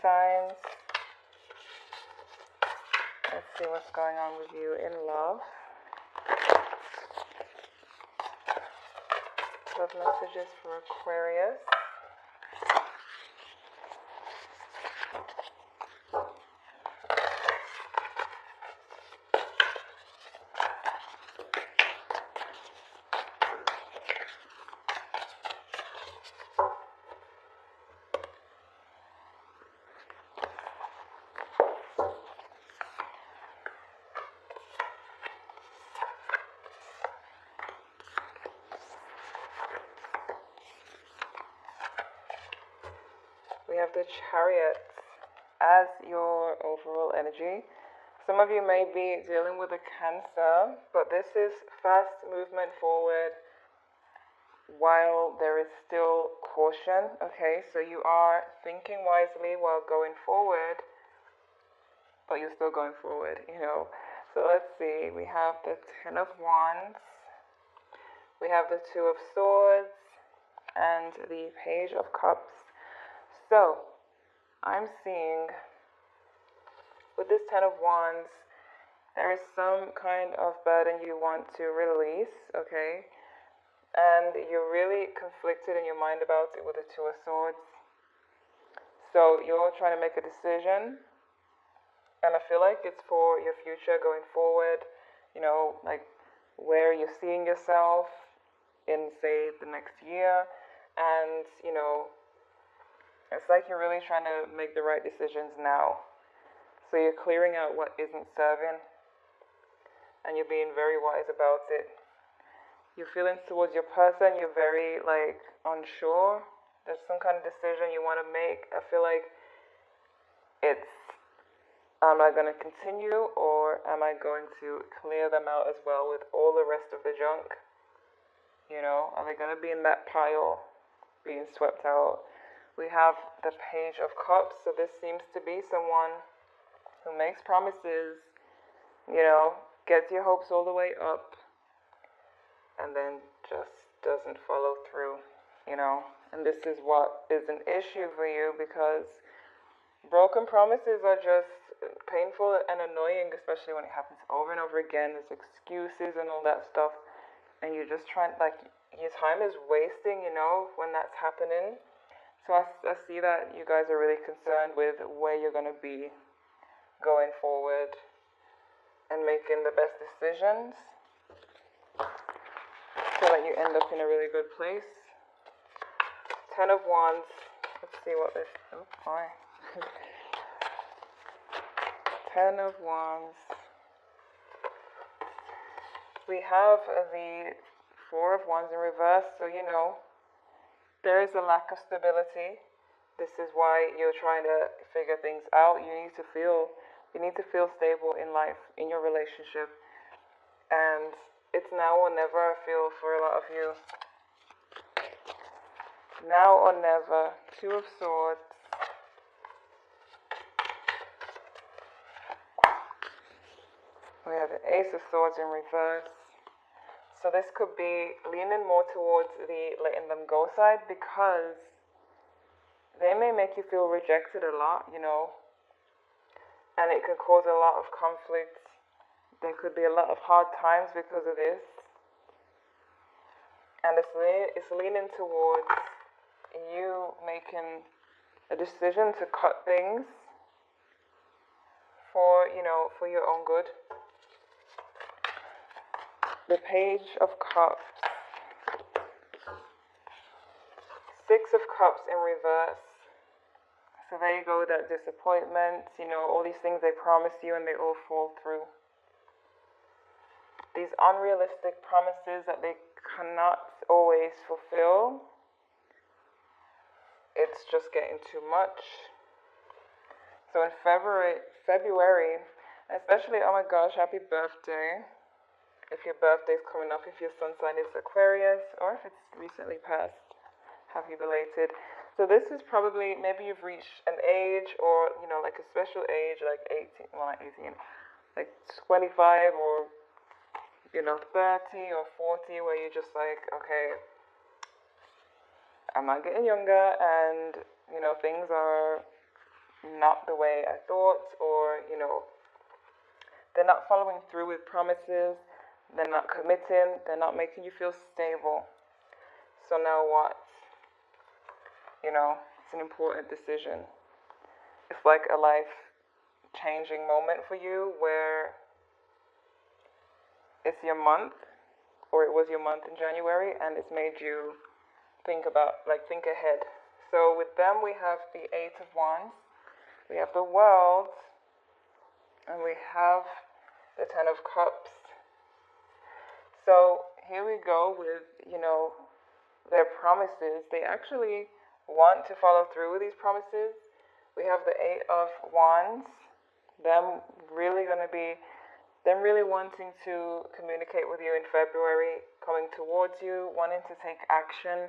signs. Let's see what's going on with you in love. Love messages for Aquarius. We have the Chariot as your overall energy. Some of you may be dealing with a Cancer, but this is fast movement forward while there is still caution. Okay, so you are thinking wisely while going forward, but you're still going forward, you know. So let's see, we have the Ten of Wands, we have the Two of Swords, and the Page of Cups. So, I'm seeing, with this Ten of Wands, there is some kind of burden you want to release, okay? And you're really conflicted in your mind about it with the Two of Swords. So, you're trying to make a decision, and I feel like it's for your future going forward, you know, like where you're seeing yourself in, say, the next year, and, you know, it's like you're really trying to make the right decisions now. So you're clearing out what isn't serving, and you're being very wise about it. Your feelings towards your person, you're very, like, unsure. There's some kind of decision you want to make. I feel like it's, am I going to continue, or am I going to clear them out as well with all the rest of the junk? You know, are they going to be in that pile being swept out? We have the Page of Cups, so this seems to be someone who makes promises, you know, gets your hopes all the way up, and then just doesn't follow through, you know. And this is what is an issue for you, because broken promises are just painful and annoying, especially when it happens over and over again. There's excuses and all that stuff, and you're just trying, like, your time is wasting, you know, when that's happening. So I see that you guys are really concerned with where you're going to be going forward and making the best decisions so that you end up in a really good place. Ten of Wands. Let's see what this... Oh, boy. Ten of Wands. We have the Four of Wands in reverse, so you know, there is a lack of stability. This is why you're trying to figure things out. You need to feel stable in life, in your relationship. And it's now or never, I feel, for a lot of you. Now or never. Two of Swords. We have the Ace of Swords in reverse. So this could be leaning more towards the letting them go side, because they may make you feel rejected a lot, you know, and it could cause a lot of conflict. There could be a lot of hard times because of this, and it's leaning towards you making a decision to cut things for, you know, for your own good. The Page of Cups. Six of Cups in reverse. So there you go, that disappointment, you know, all these things they promise you and they all fall through. These unrealistic promises that they cannot always fulfill. It's just getting too much. So in February, especially, oh my gosh, happy birthday. If your birthday's coming up, if your sun sign is Aquarius, or if it's recently passed, happy belated. So this is probably, maybe you've reached an age, or, you know, like a special age, like 18, well not 18, like 25 or, you know, 30 or 40, where you're just like, okay, I'm not getting younger, and, you know, things are not the way I thought, or, they're not following through with promises, they're not committing, they're not making you feel stable. So now what? It's an important decision. It's like a life-changing moment for you where it's your month, or it was your month in January, and it's made you think ahead. So with them, we have the Eight of Wands, we have the World, and we have the Ten of Cups. So here we go with, their promises. They actually want to follow through with these promises. We have the Eight of Wands, them really wanting to communicate with you in February, coming towards you, wanting to take action.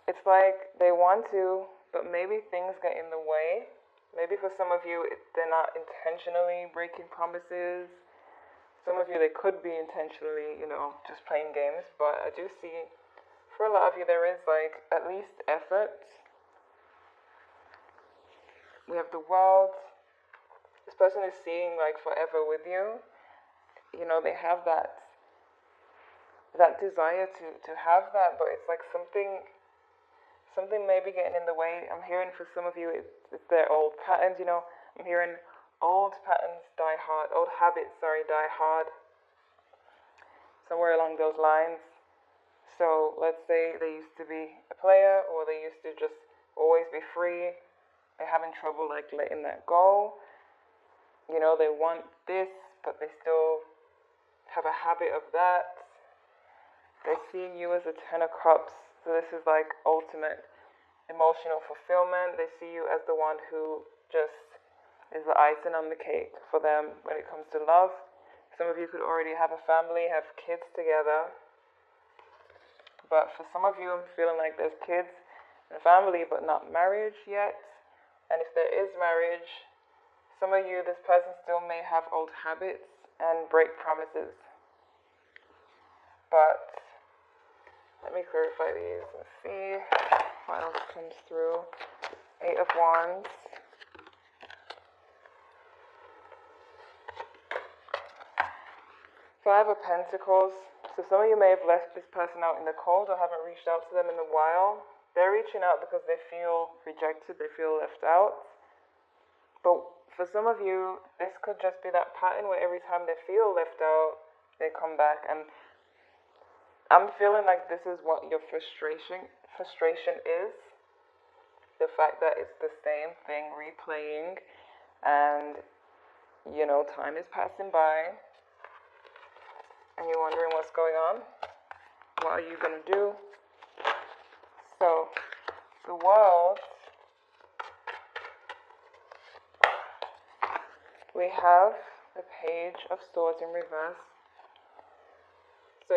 It's like they want to, but maybe things get in the way. Maybe for some of you, they're not intentionally breaking promises. Some of you, they could be intentionally, just playing games. But I do see, for a lot of you, there is at least effort. We have the World. This person is seeing forever with you. They have that desire to have that, but it's like something may be getting in the way. I'm hearing for some of you, it's their old patterns, I'm hearing old patterns die hard, old habits, die hard, somewhere along those lines. So let's say they used to be a player, or they used to just always be free. They're having trouble letting that go. They want this, but they still have a habit of that. They're seeing you as a Ten of Cups, so this is ultimate emotional fulfillment. They see you as the one who just is the icing on the cake for them when it comes to love. Some of you could already have a family, have kids together. But for some of you, I'm feeling like there's kids and family, but not marriage yet. And if there is marriage, some of you, this person still may have old habits and break promises. But let me clarify these and see what else comes through. Eight of Wands. Five of Pentacles. So some of you may have left this person out in the cold or haven't reached out to them in a while. They're reaching out because they feel rejected, they feel left out. But for some of you, this could just be that pattern where every time they feel left out, they come back. And I'm feeling like this is what your frustration is. The fact that it's the same thing replaying, and time is passing by, and you're wondering what's going on. What are you going to do? So, the World, we have the Page of Swords in reverse. So,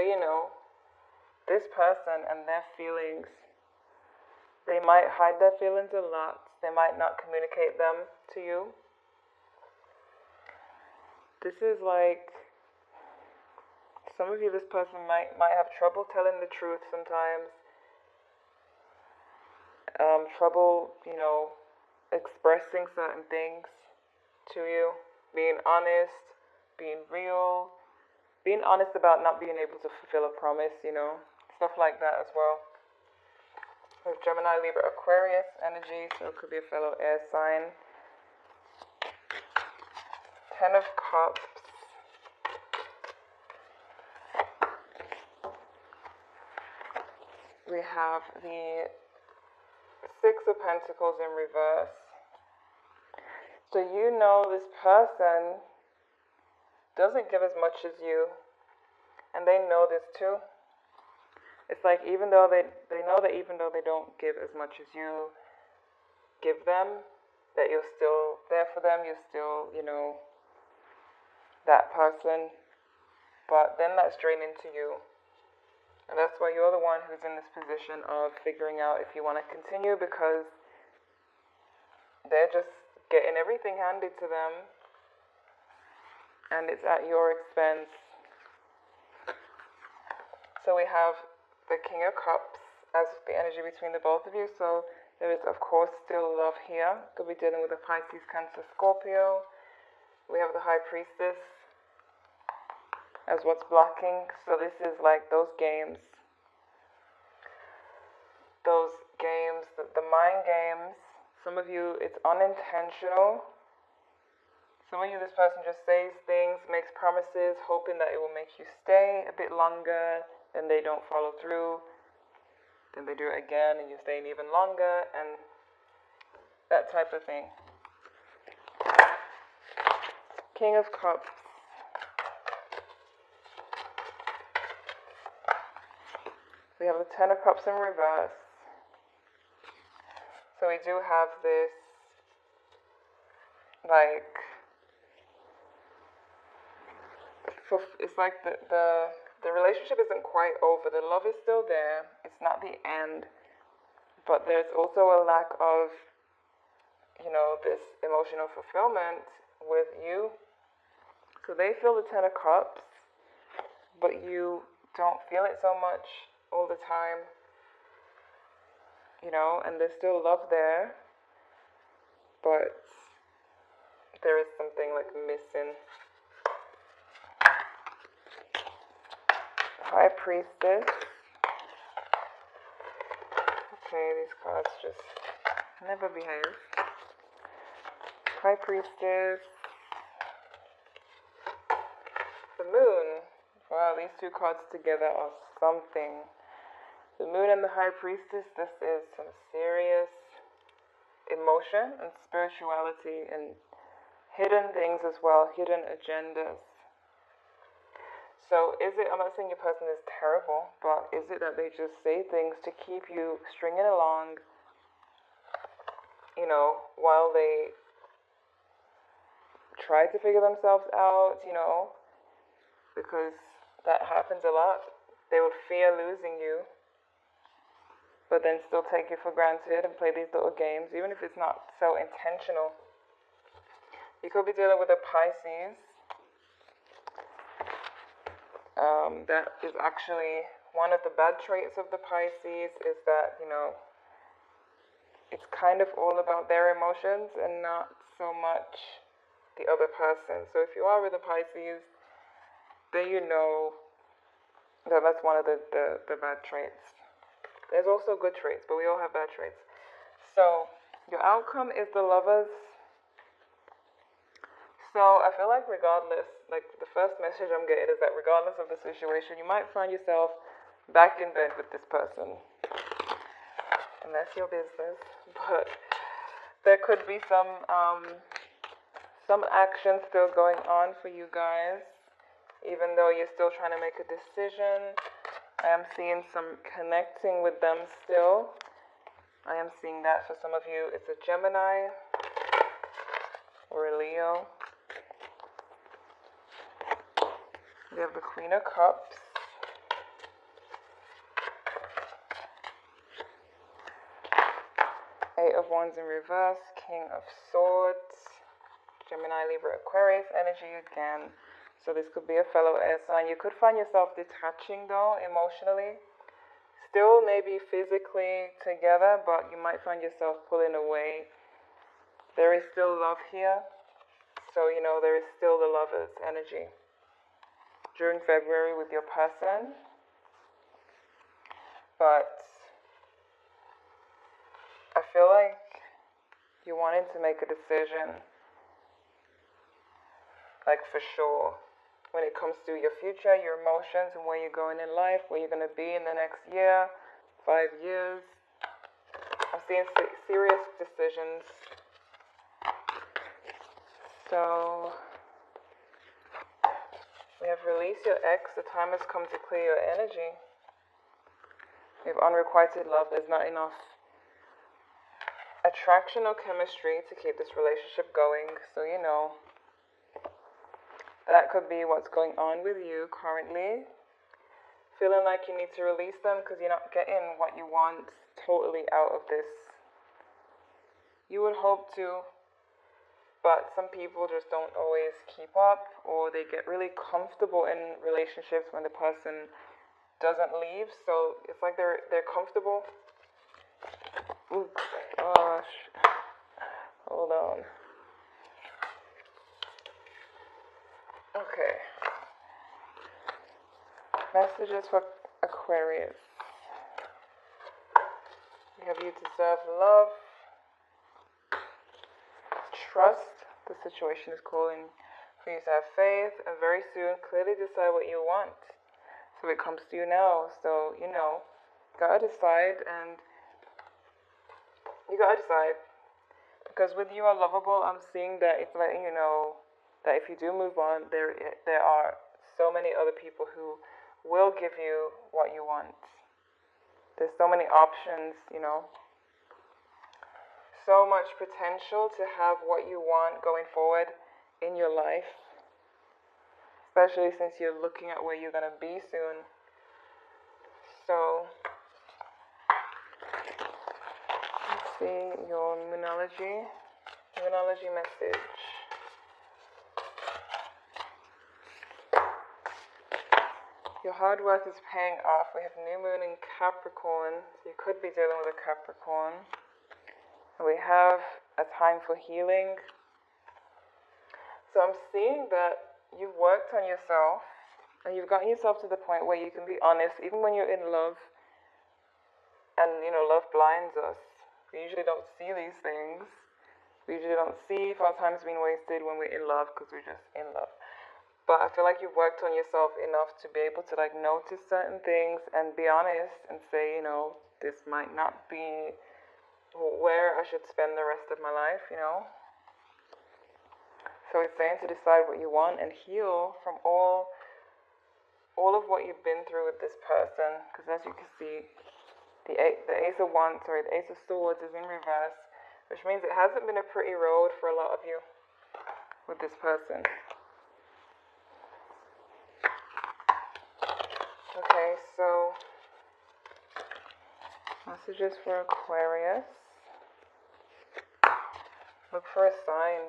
this person and their feelings, they might hide their feelings a lot. They might not communicate them to you. This is some of you, this person might have trouble telling the truth sometimes. Trouble, expressing certain things to you. Being honest, being real. Being honest about not being able to fulfill a promise, stuff like that as well. With Gemini, Libra, Aquarius energy, so it could be a fellow air sign. Ten of Cups. We have the Six of Pentacles in reverse. So this person doesn't give as much as you, and they know this too. It's like even though they know that even though they don't give as much as you give them, that you're still there for them, you're still, that person. But then that's draining to you. And that's why you're the one who's in this position of figuring out if you want to continue, because they're just getting everything handed to them, and it's at your expense. So we have the King of Cups as the energy between the both of you. So There is, of course, still love here. Could be dealing with a Pisces, Cancer, Scorpio. We have the High Priestess as what's blocking. So this is like those games, the mind games. Some of you, it's unintentional. Some of you, this person just says things, makes promises, hoping that it will make you stay a bit longer, then they don't follow through. Then they do it again and you're staying even longer, and that type of thing. King of Cups. We have the Ten of Cups in reverse. So we do have this, like, it's like the relationship isn't quite over. The love is still there. It's not the end. But there's also a lack of, this emotional fulfillment with you. So they feel the Ten of Cups, but you don't feel it so much all the time. And there's still love there, but there is something like missing. High Priestess. Okay, these cards just never behave. High Priestess. The Moon. Wow, these two cards together are something. The Moon and the High Priestess, this is some serious emotion and spirituality and hidden things as well, hidden agendas. So is it, I'm not saying your person is terrible, but is it that they just say things to keep you stringing along, while they try to figure themselves out, because that happens a lot. They would fear losing you, but then still take you for granted and play these little games, even if it's not so intentional. You could be dealing with a Pisces. That is actually one of the bad traits of the Pisces, is that, it's kind of all about their emotions and not so much the other person. So if you are with a Pisces, then that's one of the bad traits. There's also good traits, but we all have bad traits. So your outcome is the Lovers. So I feel like regardless, like the first message I'm getting is that regardless of the situation, you might find yourself back in bed with this person. And that's your business. But there could be some action still going on for you guys, even though you're still trying to make a decision. I am seeing some connecting with them still. I am seeing that for some of you. It's a Gemini or a Leo. We have the Queen of Cups. Eight of Wands in reverse. King of Swords. Gemini, Libra, Aquarius energy again. So this could be a fellow air sign. You could find yourself detaching though, emotionally. Still maybe physically together, but you might find yourself pulling away. There is still love here. So, there is still the Lovers energy during February with your person. But I feel like you're wanting to make a decision, like for sure, when it comes to your future, your emotions, and where you're going in life, where you're going to be in the next year, 5 years. I'm seeing serious decisions. So we have release your ex. The time has come to clear your energy. We have unrequited love. There's not enough attraction or chemistry to keep this relationship going. So, that could be what's going on with you currently. Feeling like you need to release them because you're not getting what you want totally out of this. You would hope to, but some people just don't always keep up, or they get really comfortable in relationships when the person doesn't leave. So it's like they're comfortable Oh gosh. Hold on. Okay. Messages for Aquarius. We have you deserve love. Trust. The situation is calling for you to have faith, and very soon clearly decide what you want. So it comes to you now. So, gotta decide, and you gotta decide. Because with You Are Lovable, I'm seeing that it's letting you know that if you do move on, there are so many other people who will give you what you want. There's so many options, so much potential to have what you want going forward in your life, especially since you're looking at where you're going to be soon. So, let's see your Moonology message. Your hard work is paying off. We have New Moon in Capricorn, so you could be dealing with a Capricorn. We have a time for healing. So I'm seeing that you've worked on yourself and you've gotten yourself to the point where you can be honest, even when you're in love. And, love blinds us. We usually don't see these things. We usually don't see if our time's been wasted when we're in love because we're just in love. But I feel like you've worked on yourself enough to be able to, notice certain things and be honest and say, this might not be where I should spend the rest of my life, So it's saying to decide what you want and heal from all of what you've been through with this person. Because as you can see, the Ace of Swords is in reverse, which means it hasn't been a pretty road for a lot of you with this person. Okay, so messages for Aquarius. Look for a sign.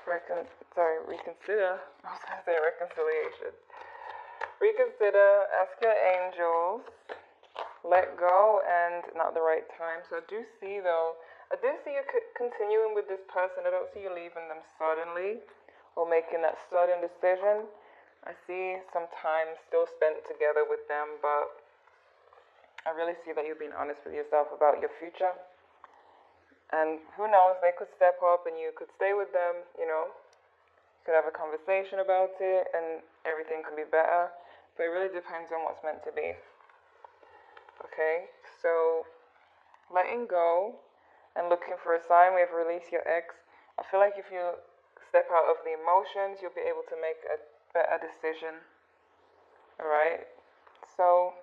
Reconsider. I was going to say reconciliation. Reconsider, ask your angels, let go, and not the right time. So I do see you continuing with this person. I don't see you leaving them suddenly or making that sudden decision. I see some time still spent together with them, but I really see that you're being honest with yourself about your future. And who knows, they could step up and you could stay with them, You could have a conversation about it and everything could be better. But it really depends on what's meant to be. Okay, so letting go and looking for a sign. We have released your ex. I feel like if you step out of the emotions, you'll be able to make a better decision. Alright, so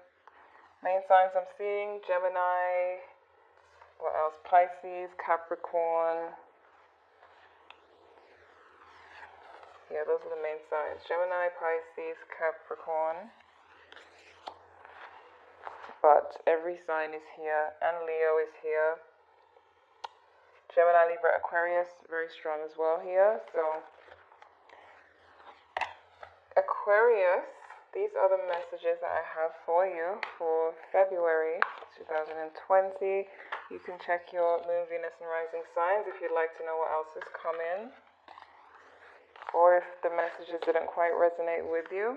main signs I'm seeing: Gemini, what else? Pisces, Capricorn. Yeah, those are the main signs. Gemini, Pisces, Capricorn. But every sign is here, and Leo is here. Gemini, Libra, Aquarius, very strong as well here. So, Aquarius, these are the messages that I have for you for February 2020. You can check your Moon, Venus, and Rising signs if you'd like to know what else has come in, or if the messages didn't quite resonate with you.